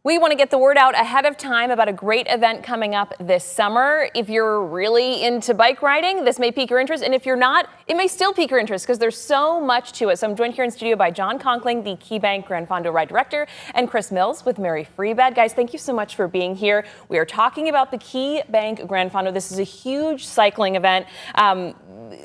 We want to get the word out ahead of time about a great event coming up this summer. If you're really into bike riding, this may pique your interest. And if you're not, it may still pique your interest because there's so much to it. So I'm joined here in studio by John Conkling, the Keybank Gran Fondo Ride Director, and Chris Mills with Mary Freebed. Guys, thank you so much for being here. We are talking about the Keybank Gran Fondo. This is a huge cycling event.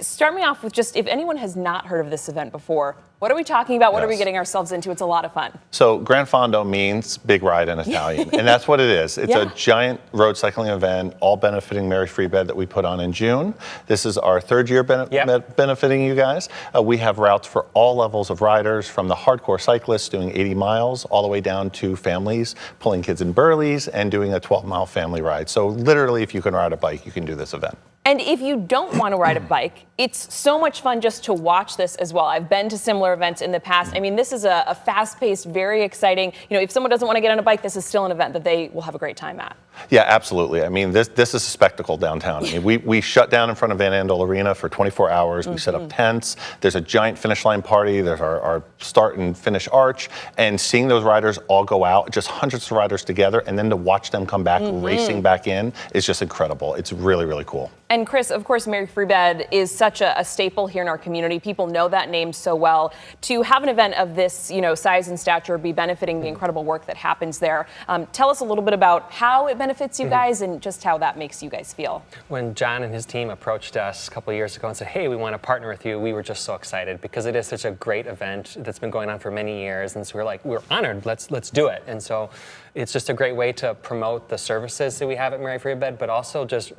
Start me off with just, if anyone has not heard of this event before, what are we talking about? What are we getting ourselves into? It's a lot of fun. So Gran Fondo means big ride in Italian, and that's what it is. It's a giant road cycling event, all benefiting Mary Freebed, that we put on in June. This is our third year benefiting you guys. We have routes for all levels of riders, from the hardcore cyclists doing 80 miles all the way down to families pulling kids in burlies and doing a 12-mile family ride. So literally, if you can ride a bike, you can do this event. And if you don't want to ride a bike, it's so much fun just to watch this as well. I've been to similar events in the past. I mean, this is a fast-paced, very exciting, if someone doesn't want to get on a bike, this is still an event that they will have a great time at. Yeah, absolutely. I mean, this is a spectacle downtown. I mean, we shut down in front of Van Andel Arena for 24 hours. We set up tents. There's a giant finish line party. There's our start and finish arch. And seeing those riders all go out, just hundreds of riders together, and then to watch them come back racing back in is just incredible. It's really, really cool. And Chris, of course, Mary Freebed is such a staple here in our community. People know that name so well. To have an event of this, size and stature be benefiting the incredible work that happens there. Tell us a little bit about how it benefits you guys and just how that makes you guys feel. When John and his team approached us a couple of years ago and said, hey, we want to partner with you, we were just so excited because it is such a great event that's been going on for many years. And so we're honored, let's do it. And so it's just a great way to promote the services that we have at Mary Freebed, but also just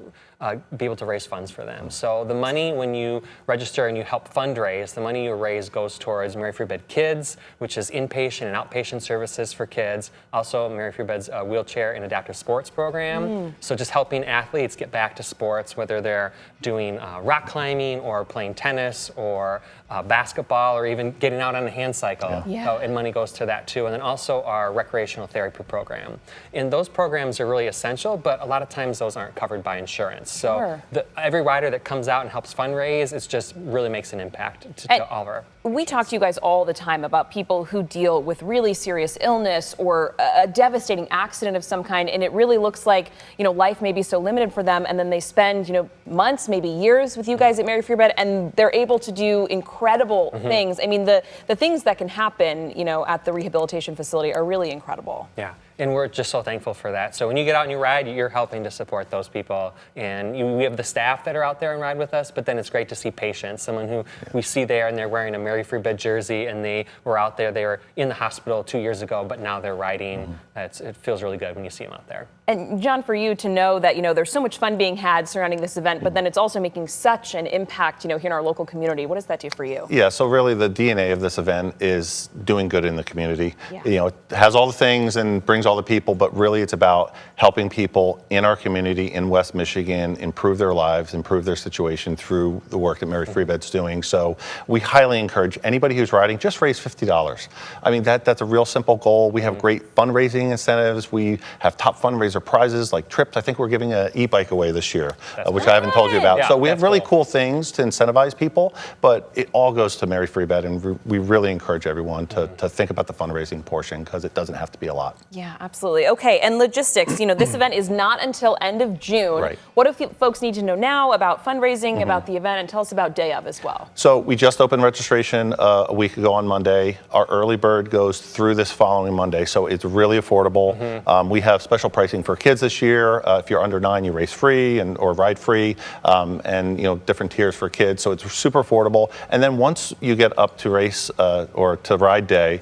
be able to raise funds for them. So the money, when you register and you help fundraise, the money you raise goes towards Mary Freebed Kids, which is inpatient and outpatient services for kids. Also, Mary Freebed's wheelchair and adaptive sports program. So just helping athletes get back to sports, whether they're doing rock climbing or playing tennis or basketball or even getting out on a hand cycle. And money goes to that too. And then also our recreational therapy program. And those programs are really essential, but a lot of times those aren't covered by insurance. So every rider that comes out and helps fundraise, it just really makes an impact to all of our. We talk to you guys all the time about people who deal with really serious illness or a devastating accident of some kind, and it really looks like, life may be so limited for them, and then they spend, months, maybe years with you guys at Mary Freebed, and they're able to do incredible things. I mean, the things that can happen, at the rehabilitation facility are really incredible. Yeah. And we're just so thankful for that. So when you get out and you ride, you're helping to support those people. And we have the staff that are out there and ride with us, but then it's great to see patients, someone who we see there and they're wearing a Mary Freebed jersey and they were out there, they were in the hospital 2 years ago, but now they're riding. It feels really good when you see them out there. And John, for you to know that, there's so much fun being had surrounding this event, but then it's also making such an impact, here in our local community. What does that do for you? Yeah, so really the DNA of this event is doing good in the community. It has all the things and brings all the people, but really it's about helping people in our community in West Michigan improve their lives, improve their situation through the work that Mary Freebed's doing. So we highly encourage anybody who's riding, just raise $50. I mean, that's a real simple goal. We have great fundraising incentives. We have top fundraiser prizes like trips. I think we're giving an e-bike away this year, which I haven't told you about. So we have really cool things to incentivize people, but it all goes to Mary Freebed, and we really encourage everyone to think about the fundraising portion because it doesn't have to be a lot. Yeah, absolutely. Okay, and logistics. This event is not until end of June. Right. What do folks need to know now about fundraising, about the event, and tell us about day of as well? So we just opened registration a week ago on Monday. Our early bird goes through this following Monday, so it's really affordable. We have special pricing for kids this year. If you're under 9, you race free or ride free, and different tiers for kids. So it's super affordable. And then once you get up to race or to ride day,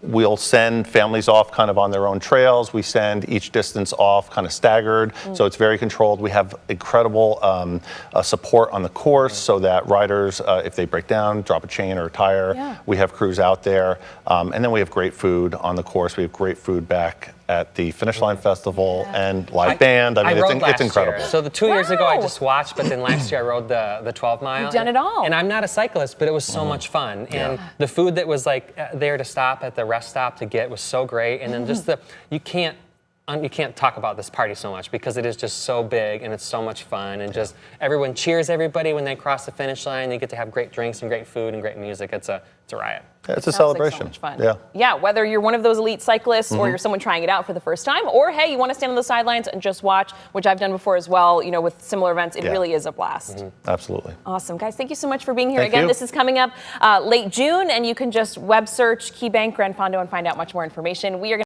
we'll send families off kind of on their own trails. We send each distance off kind of staggered, so it's very controlled. We have incredible support on the course so that riders, if they break down, drop a chain or a tire, we have crews out there. And then we have great food on the course. We have great food back at the Finish Line Festival and live band. I mean, it's incredible. Year. So the 2 years ago I just watched, but then last year I rode the 12 mile. You've done it all. And I'm not a cyclist, but it was so much fun. And the food that was there to stop at the rest stop to get was so great. And then just you can't you can't talk about this party so much because it is just so big and it's so much fun and just everyone cheers everybody when they cross the finish line. They get to have great drinks and great food and great music. It's a riot. Yeah, it's a Sounds celebration. Like so much fun. Yeah. Yeah, whether you're one of those elite cyclists or you're someone trying it out for the first time, or hey, you want to stand on the sidelines and just watch, which I've done before as well, with similar events, it really is a blast. Absolutely. Awesome. Guys, thank you so much for being here. Thank Again, you. this is coming up late June, and you can just web search Keybank Gran Fondo and find out much more information. We are